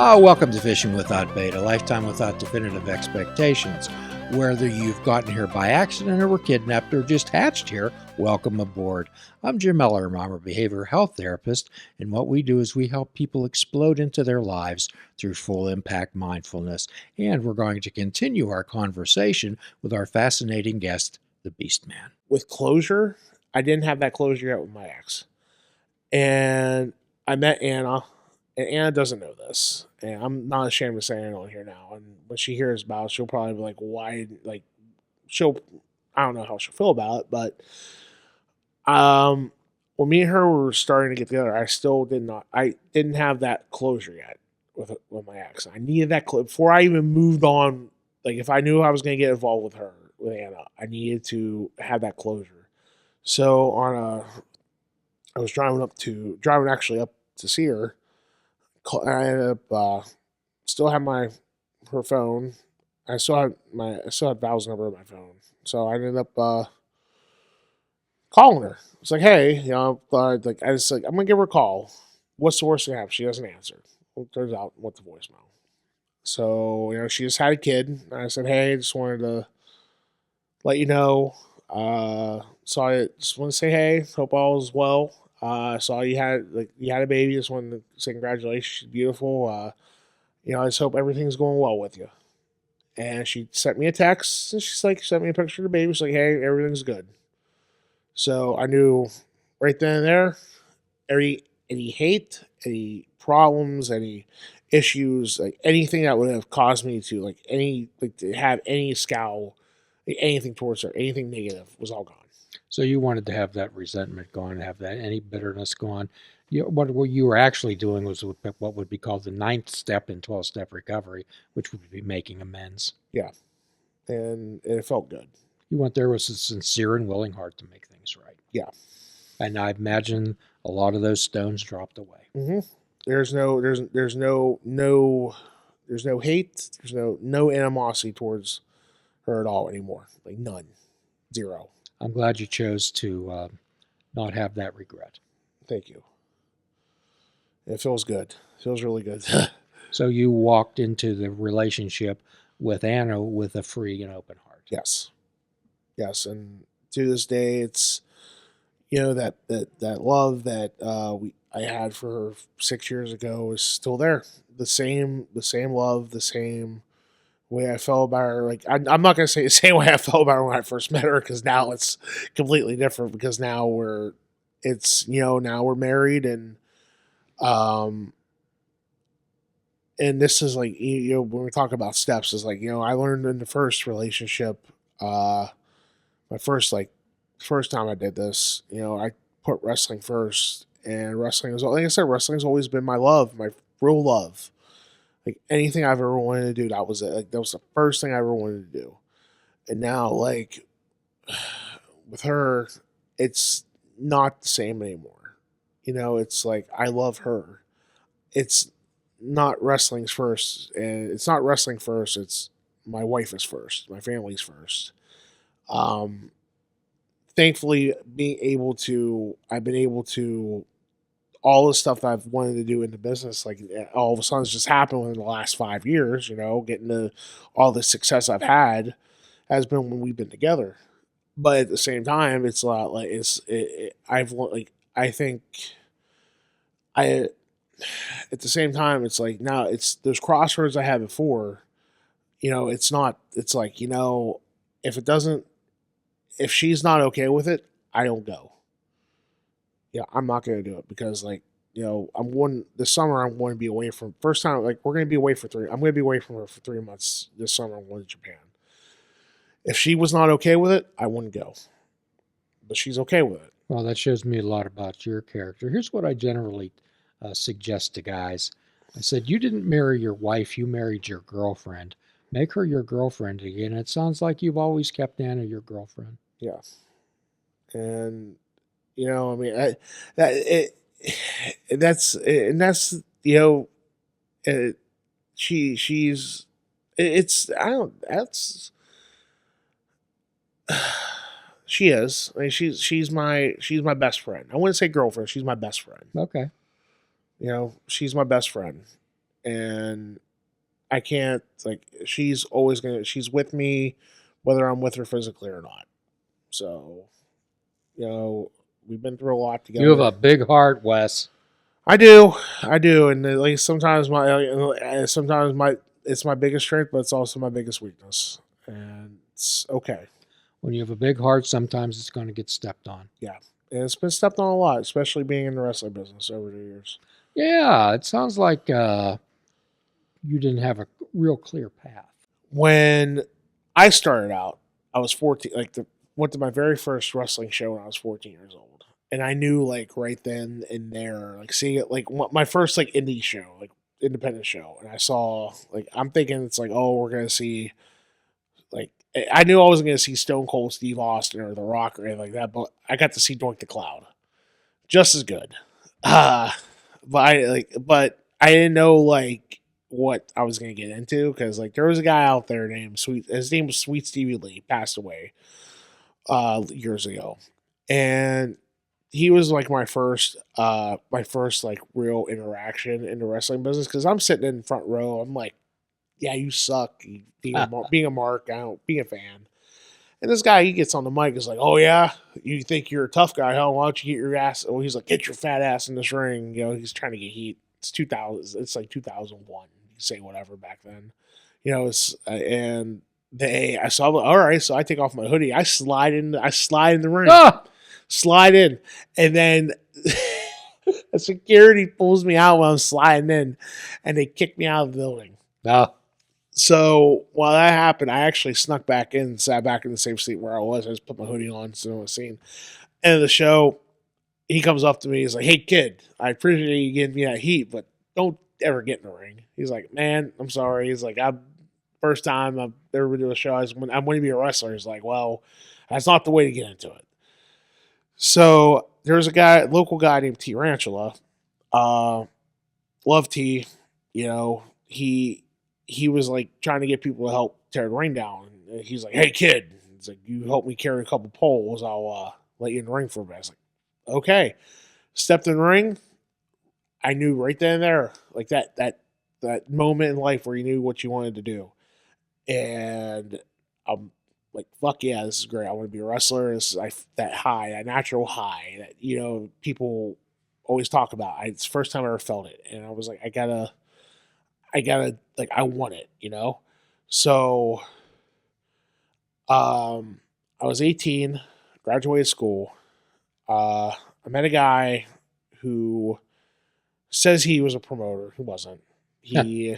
Welcome to Fishing Without Bait, a lifetime without definitive expectations. Whether you've gotten here by accident or were kidnapped or just hatched here, welcome aboard. I'm Jim Ellermeyer, I'm a behavioral health therapist, and what we do is we help people explode into their lives through full impact mindfulness. And we're going to continue our conversation with our fascinating guest, the Beastman. With closure, I didn't have that closure yet with my ex. And I met Anna, and Anna doesn't know this. And I'm not ashamed to say it on here now. And when she hears about it, she'll probably be like, why? Like, I don't know how she'll feel about it. But when me and her were starting to get together, I didn't have that closure yet with my ex. I needed that before I even moved on. Like, if I knew I was going to get involved with Anna, I needed to have that closure. So I was driving up to see her. I ended up still have her phone. I still had Val's number on my phone. So I ended up calling her. It's like, hey, I'm gonna give her a call. What's the worst that happens? She doesn't answer. Well, it turns out went to voicemail. So she just had a kid. And I said, hey, I just wanted to let you know. So I just want to say, hey, hope all is well. Saw you had a baby. Just wanted to say congratulations. She's beautiful. I just hope everything's going well with you. And she sent me a text. And sent me a picture of the baby. She's like, hey, everything's good. So I knew right then and there, any hate, any problems, any issues, like anything that would have caused me to to have any scowl, anything towards her, anything negative was all gone. So you wanted to have that resentment gone, have that any bitterness gone. What you were actually doing was what would be called the 9th step in 12-step recovery, which would be making amends. Yeah, and it felt good. You went there with a sincere and willing heart to make things right. Yeah, and I imagine a lot of those stones dropped away. Mm-hmm. There's no hate. There's no animosity towards her at all anymore. Like none, zero. I'm glad you chose to not have that regret. Thank you. It feels good. It feels really good. So you walked into the relationship with Anna with a free and open heart. Yes. And to this day, it's that love that I had for her 6 years ago is still there. The same love, the same way I felt about her. Like I'm not gonna say the same way I felt about her when I first met her, because now it's completely different. Because now we're married, and this is like when we talk about steps, is like I learned in the first relationship, my first time I did this, I put wrestling first, and wrestling was, like I said, wrestling's always been my love, my real love. Like anything I've ever wanted to do, that was it. Like that was the first thing I ever wanted to do. And now, like with her, it's not the same anymore. It's like I love her. It's not wrestling's first, and it's not wrestling first. It's my wife is first, my family's first. Thankfully, I've been able to all the stuff that I've wanted to do in the business, like all of a sudden it's just happened within the last 5 years, getting to all the success I've had has been when we've been together. But at the same time, it's a lot like at the same time, it's like now it's those crossroads I had before, it's not, it's like, if she's not okay with it, I don't go. Yeah, I'm not going to do it because, this summer I'm going to be away from, first time, we're going to be away I'm going to be away from her for 3 months this summer. I'm going to Japan. If she was not okay with it, I wouldn't go. But she's okay with it. Well, that shows me a lot about your character. Here's what I generally suggest to guys. I said, you didn't marry your wife, you married your girlfriend. Make her your girlfriend again. It sounds like you've always kept Anna your girlfriend. Yeah. And she is. I mean, she's my best friend. I wouldn't say girlfriend. She's my best friend. Okay. She's my best friend, and I can't, like, she's she's with me whether I'm with her physically or not. So, we've been through a lot You have together. a big heart, Wes. I do, and like sometimes it's my biggest strength, but it's also my biggest weakness, and it's okay. When you have a big heart, sometimes it's going to get stepped on. Yeah, and it's been stepped on a lot, especially being in the wrestling business over the years. Yeah, it sounds like you didn't have a real clear path. When I started out, I was 14. Went to my very first wrestling show when I was 14 years old, and I knew like right then and there, like seeing it, like my first like indie show, like independent show, and I saw like I'm thinking it's like, oh, we're gonna see like I knew I wasn't gonna see Stone Cold Steve Austin or The Rock or anything like that, but I got to see Doink the Cloud, just as good. Uh but I didn't know like what I was gonna get into because like there was a guy out there named Sweet. His name was Sweet Stevie Lee. Passed away years ago, and he was like my first like real interaction in the wrestling business because I'm sitting in front row. I'm like, yeah, you suck. Being a mark, I don't being a fan. And this guy, he gets on the mic, is like, "Oh yeah, you think you're a tough guy, huh? Why don't you get your ass?" Oh, he's like, "Get your fat ass in this ring." He's trying to get heat. It's 2000. It's like 2001. You can say whatever back then. It's and I saw. All right, so I take off my hoodie. I slide in. I slide in the ring. Ah! Slide in, and then a security pulls me out while I'm sliding in, and they kick me out of the building. No. So while that happened, I actually snuck back in and sat back in the same seat where I was. I just put my hoodie on so no one was seen. End of the show, he comes up to me. He's like, "Hey, kid, I appreciate you giving me that heat, but don't ever get in the ring." He's like, "Man, I'm sorry." He's like, First time I've ever been to a show, I want to be a wrestler." He's like, "Well, that's not the way to get into it." So there's local guy named T Ranchula. Love T, he was like trying to get people to help tear the ring down. And he's like, "Hey kid," he's like, "You help me carry a couple poles, I'll let you in the ring for a bit." I was like, "Okay." Stepped in the ring. I knew right then and there, like that moment in life where you knew what you wanted to do, and I'm like, "Fuck yeah, this is great. I want to be a wrestler." This is that high, that natural high that people always talk about. It's the first time I ever felt it, and I was like, I gotta like I want it. So I was 18, graduated school. I met a guy who says he was a promoter. He wasn't. He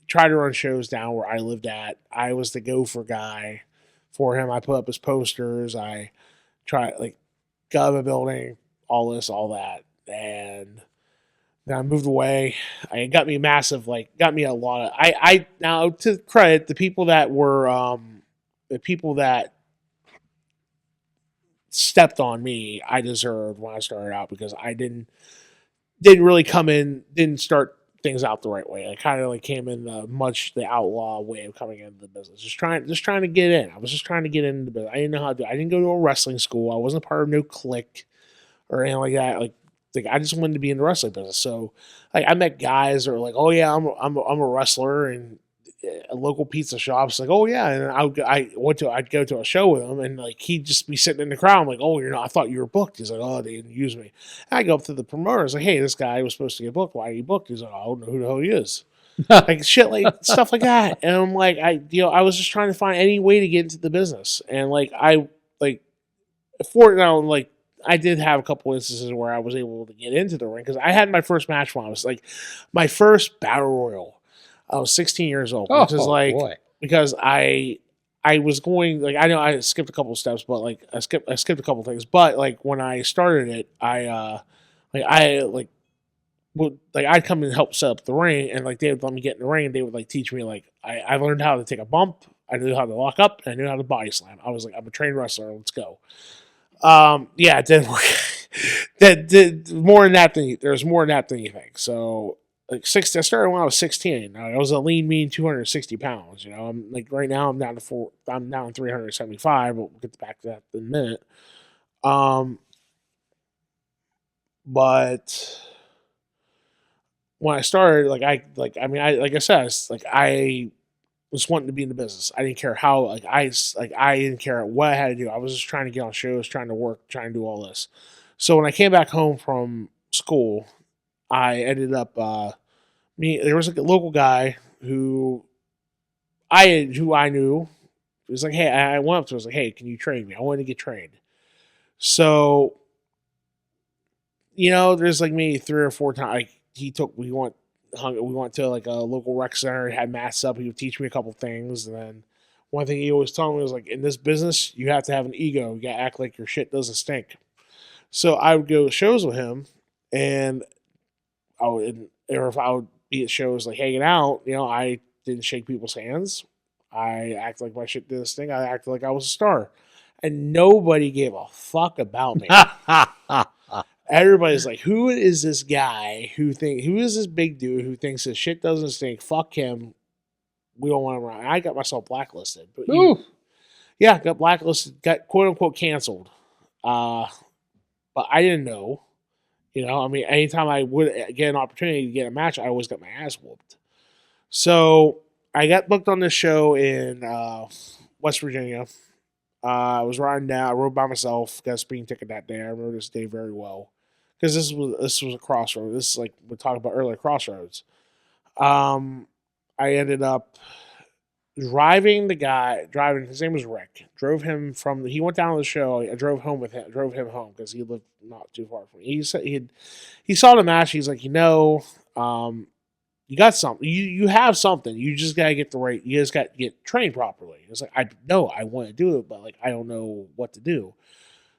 tried to run shows down where I lived at. I was the gopher guy for him. I put up his posters. I tried like got him a building, all this, all that. And then I moved away. It got me got me a lot of. I now to credit the people that were the people that stepped on me. I deserved when I started out because I didn't really come in, didn't start things out the right way. I kind of like came in the outlaw way of coming into the business. Just trying to get in. I was just trying to get into the business. I didn't know how to do it. I didn't go to a wrestling school. I wasn't part of no clique or anything like that. Like I just wanted to be in the wrestling business. So like I met guys that were like, "Oh yeah, I'm a wrestler," and a local pizza shop. It's like, "Oh yeah," and I'd go to a show with him, and like he'd just be sitting in the crowd. I'm like, "Oh, you're not? I thought you were booked." He's like, "Oh, they didn't use me." And I go up to the promoter. I was like, "Hey, this guy was supposed to get booked. Why are you booked?" He's like, "I don't know who the hell he is." Like shit, like stuff like that. And I'm like, I was just trying to find any way to get into the business, and like I like for now, like I did have a couple instances where I was able to get into the ring because I had my first match when I was like my first battle royal. I was 16 years old, which is like boy. because I was going like I know I skipped a couple of steps, but like I skipped a couple of things. But like when I started it, I would like I'd come and help set up the ring, and like they would let me get in the ring, and they would like teach me like I learned how to take a bump, I knew how to lock up, and I knew how to body slam. I was like I'm a trained wrestler, let's go. Yeah, it didn't work. That did more than that than there's more than that than you think. So like I started when I was 16. I was a lean, mean 260 pounds. I'm like right now I'm down 375, but we'll get back to that in a minute. Um, but when I started, like I said, I was wanting to be in the business. I didn't care how, I didn't care what I had to do. I was just trying to get on shows, trying to work, trying to do all this. So when I came back home from school, I ended up there was like a local guy who I knew. He was like, hey, I went up to him, I was like, hey, can you train me? I wanted to get trained. So, there's like maybe 3 or 4 times we went to like a local rec center, had mats up, he would teach me a couple things, and then one thing he always told me was like, in this business, you have to have an ego. You gotta act like your shit doesn't stink. So I would go to shows with him, and or if I would be at shows like hanging out, I didn't shake people's hands. I acted like my shit did this thing. I acted like I was a star, and nobody gave a fuck about me. Everybody's like, who is this guy who is this big dude who thinks his shit doesn't stink? Fuck him. We don't want him around. I got myself blacklisted, but yeah, got blacklisted, got quote unquote canceled. But I didn't know. I mean, anytime I would get an opportunity to get a match, I always got my ass whooped. So I got booked on this show in West Virginia. I was riding down. I rode by myself. Got a speeding ticket that day. I remember this day very well because this was a crossroad. This is like we talked about earlier, crossroads. I ended up driving. His name was Rick. Drove him from. He went down to the show. I drove home with him. Drove him home because he lived not too far from me. He said he saw the match. He's like, you got something. You have something. You just gotta get the right. You just got to get trained properly. It's like I know I want to do it, but like I don't know what to do.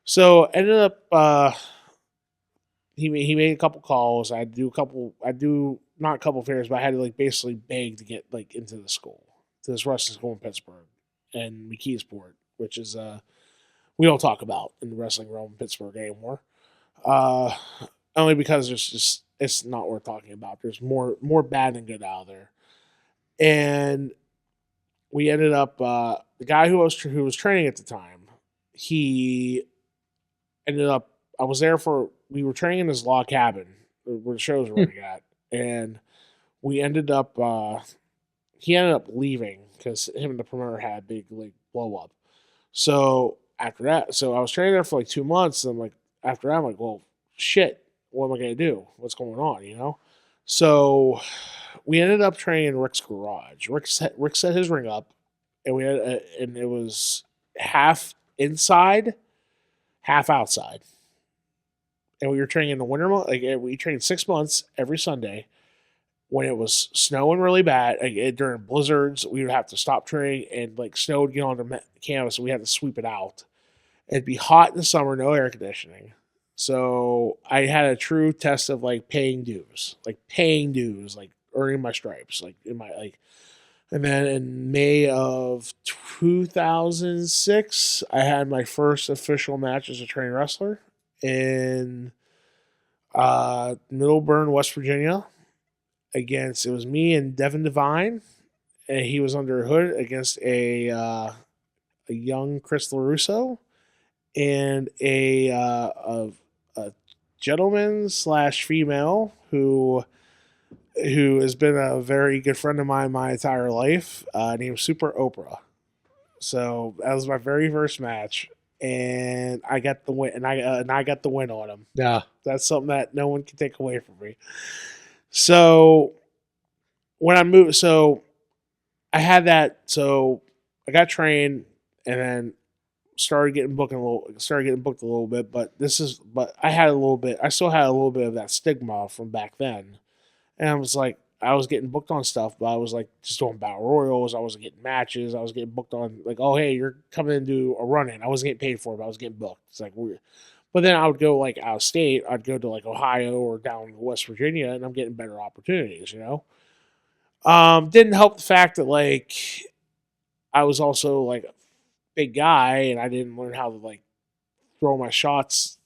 So ended up. He made a couple calls. I do not a couple fairs, but I had to like basically beg to get like into the school, to this wrestling school in Pittsburgh and McKeesport, which is we don't talk about in the wrestling realm in Pittsburgh anymore. Uh, Only because it's not worth talking about. There's more bad than good out there, and we ended up the guy who was training at the time. He ended up. I was there for. We were training in his log cabin where the shows were running at, and we ended up. He ended up leaving because him and the promoter had a big like blow up. So after that, I was training there for like 2 months. And I'm like, after that, I'm like, well, shit, what am I gonna do? What's going on? So we ended up training in Rick's garage. Rick set his ring up, and and it was half inside, half outside. And we were training in the winter month. Like we trained 6 months every Sunday. When it was snowing really bad, during blizzards, we would have to stop training, and like snow would get on the canvas, and we had to sweep it out. It'd be hot in the summer, no air conditioning. So I had a true test of like paying dues, like earning my stripes, like in my like. And then in May of 2006, I had my first official match as a trained wrestler in Middleburn, West Virginia. It was me and Devin Devine, and he was under a hood against a young Chris LaRusso and a gentleman slash female who has been a very good friend of mine my entire life, named Super Oprah. So that was my very first match, and I got the win. And I got the win on him. Yeah, that's something that no one can take away from me. So when I moved, I had that. So I got trained, and then started getting booked a little bit. But I had a little bit. I still had a little bit of that stigma from back then, and I was like, I was getting booked on stuff, but I was like just doing battle royals. I wasn't getting matches. I was getting booked on like, oh hey, you're coming to do a run in. I wasn't getting paid for it, but I was getting booked. It's like weird. But then I would go like out of state. I'd go to like Ohio or down to West Virginia, and I'm getting better opportunities. Didn't help the fact that like I was also like a big guy, and I didn't learn how to like throw my shots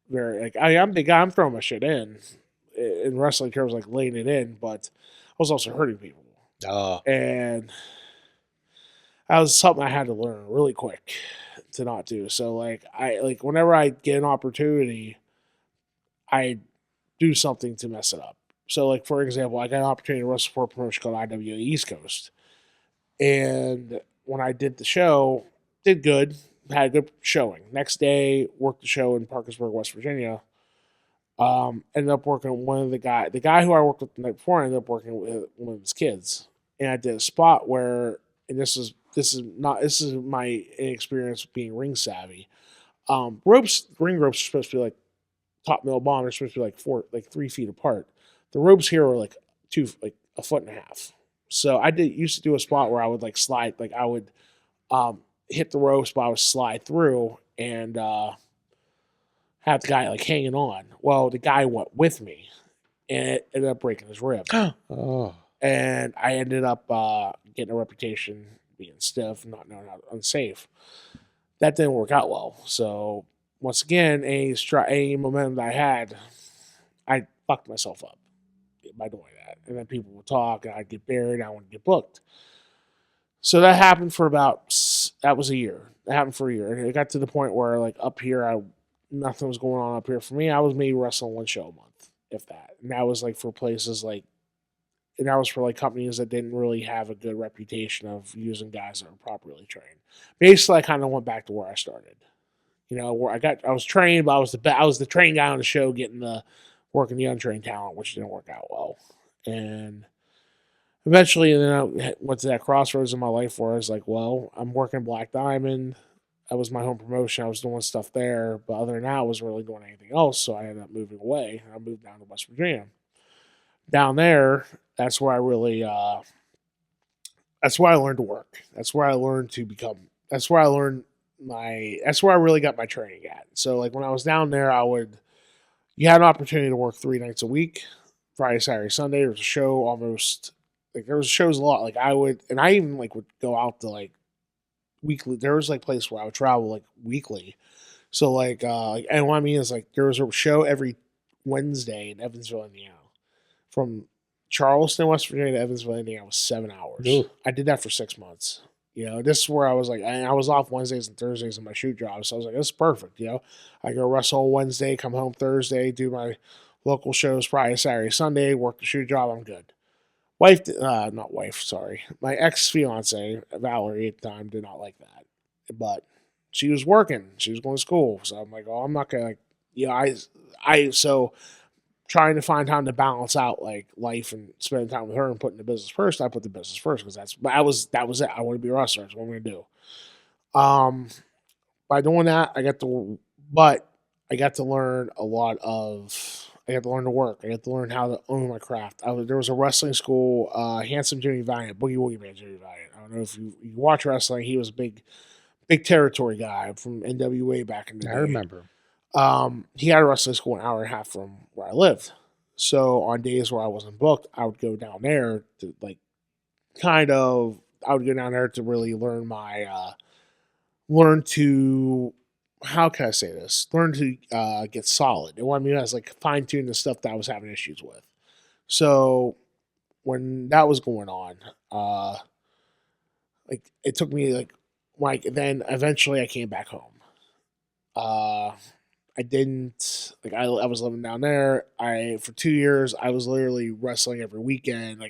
very like I'm a big guy. I'm throwing my shit in wrestling terms, like laying it in, but I was also hurting people. And that was something I had to learn really quick to not do. So like whenever I get an opportunity, I do something to mess it up. So, like for example, I got an opportunity to wrestle for a promotion called IWA East Coast, and when I did the show, did good, had a good showing. Next day, worked the show in Parkersburg, West Virginia. Ended up working with the guy who I worked with the night before. I ended up working with one of his kids, and I did a spot where, and this is my experience being ring savvy. Ring ropes are supposed to be like top middle bomb. They're supposed to be like 3 feet apart. The ropes here are like a foot and a half. So I did used to do a spot where I would like slide, like I would hit the ropes, but I would slide through and have the guy like hanging on. Well, the guy went with me, and it ended up breaking his rib. Oh. And I ended up getting a reputation being stiff, not knowing how unsafe. That didn't work out well. So once again, any momentum that I had, I fucked myself up by doing that. And then people would talk, and I'd get buried. I wouldn't get booked. So that happened for that was a year. It happened for a year, and it got to the point where like up here, nothing was going on up here for me. I was maybe wrestling one show a month, if that. And that was like for places like, and that was for like companies that didn't really have a good reputation of using guys that were properly trained. Basically, I kind of went back to where I started. You know, where I was trained, but I was the trained guy on the show, getting the working the untrained talent, which didn't work out well. And eventually, then I went to that crossroads in my life where I was like, well, I'm working Black Diamond. That was my home promotion. I was doing stuff there, but other than that, I wasn't really doing anything else. So I ended up moving away. I moved down to West Virginia. Down there, that's where I really, that's where I learned to work. That's where I learned to become. That's where I learned That's where I really got my training at. So like when I was down there, you had an opportunity to work 3 nights a week, Friday, Saturday, Sunday. There was a show almost like there was shows a lot. Like I even like would go out to like weekly. There was like place where I would travel like weekly. So and what I mean is like there was a show every Wednesday in Evansville, Indiana. From Charleston, West Virginia to Evansville, Indiana was 7 hours. Ooh. I did that for 6 months. You know, this is where I was like, and I was off Wednesdays and Thursdays in my shoot job. So I was like, this is perfect. You know, I go wrestle Wednesday, come home Thursday, do my local shows Friday, Saturday, Sunday, work the shoot job. I'm good. Not wife, sorry. My ex fiance, Valerie at the time, did not like that. But she was working. She was going to school. So I'm like, oh, I'm not going to, so trying to find time to balance out like life and spending time with her and putting the business first. I put the business first because that was it. I want to be a wrestler. That's what I'm going to do. By doing that, I got to learn a lot of. I got to learn to work. I got to learn how to own my craft. There was a wrestling school, Handsome Jimmy Valiant, Boogie Woogie Man Jimmy Valiant. I don't know if you watch wrestling. He was a big territory guy from NWA back in the day. I remember. He had a wrestling school an hour and a half from where I lived. So on days where I wasn't booked, I would go down there to I would go down there to really learn to, how can I say this? Learn to get solid. And what I mean is like fine tune the stuff that I was having issues with. So when that was going on, it took me then eventually I came back home. I didn't I was living down there. For 2 years I was literally wrestling every weekend. I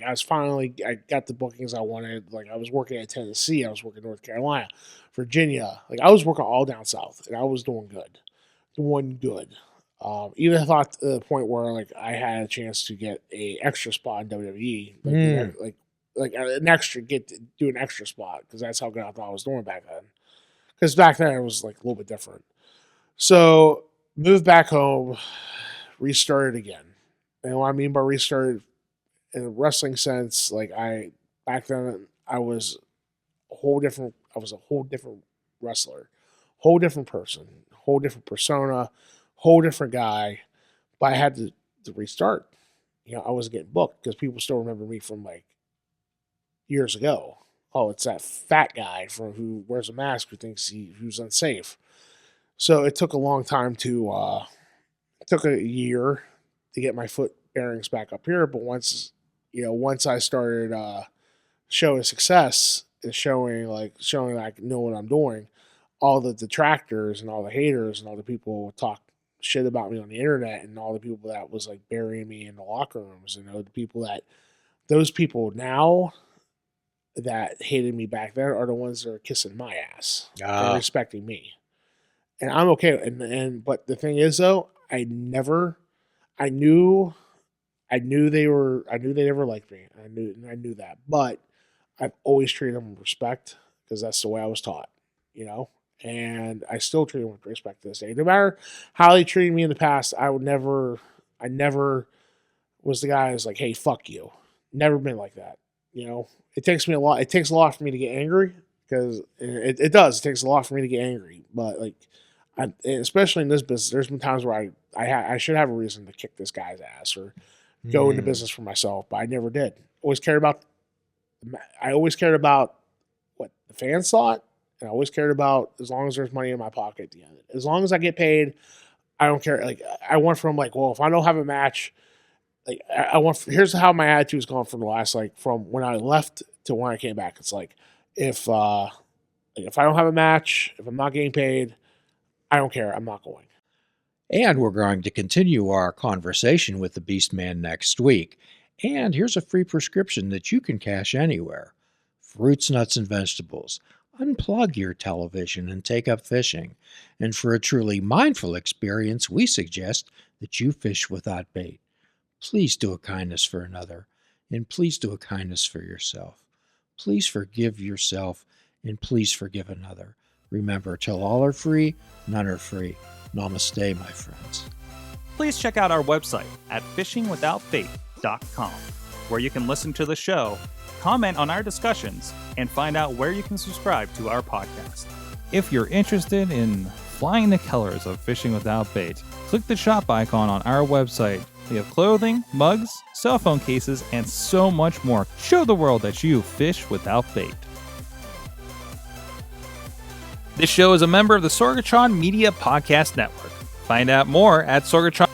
got the bookings I wanted. Like I was working at Tennessee, I was working North Carolina, Virginia. Like I was working all down south, and I was doing good, Even thought to the point where like I had a chance to get a extra spot in WWE, an extra do an extra spot because that's how good I thought I was doing back then. Because back then it was like a little bit different. So moved back home, restarted again. And what I mean by restarted in a wrestling sense, back then I was a whole different wrestler, whole different person, whole different persona, whole different guy. But I had to restart. You know, I wasn't getting booked because people still remember me from like years ago. Oh, it's that fat guy who wears a mask who thinks who's unsafe. So it took a long time it took a year to get my foot bearings back up here. But once I started showing success and showing that I know what I'm doing, all the detractors and all the haters and all the people would talk shit about me on the internet and all the people that was like burying me in the locker rooms, those people now that hated me back then are the ones that are kissing my ass and respecting me. And I'm okay. But the thing is though, I knew they never liked me. I knew that, but I've always treated them with respect because that's the way I was taught, and I still treat them with respect to this day. No matter how they treated me in the past, I never was the guy who's like, hey, fuck you. Never been like that. It takes a lot for me to get angry because it does. It takes a lot for me to get angry, but like, especially in this business, there's been times where I should have a reason to kick this guy's ass or go into business for myself, but I never did. I always cared about what the fans thought, and I always cared about as long as there's money in my pocket at the end. As long as I get paid, I don't care. Like I went from like, well, if I don't have a match, like here's how my attitude's gone from the last, like from when I left to when I came back. It's like if I don't have a match, if I'm not getting paid, I don't care. I'm not going. And we're going to continue our conversation with the Beastman next week. And here's a free prescription that you can cash anywhere. Fruits, nuts, and vegetables. Unplug your television and take up fishing. And for a truly mindful experience, we suggest that you fish without bait. Please do a kindness for another, and please do a kindness for yourself. Please forgive yourself, and please forgive another. Remember, till all are free, none are free. Namaste, my friends. Please check out our website at fishingwithoutbait.com, where you can listen to the show, comment on our discussions, and find out where you can subscribe to our podcast. If you're interested in flying the colors of Fishing Without Bait, click the shop icon on our website. We have clothing, mugs, cell phone cases, and so much more. Show the world that you fish without bait. This show is a member of the Sorgatron Media Podcast Network. Find out more at Sorgatron.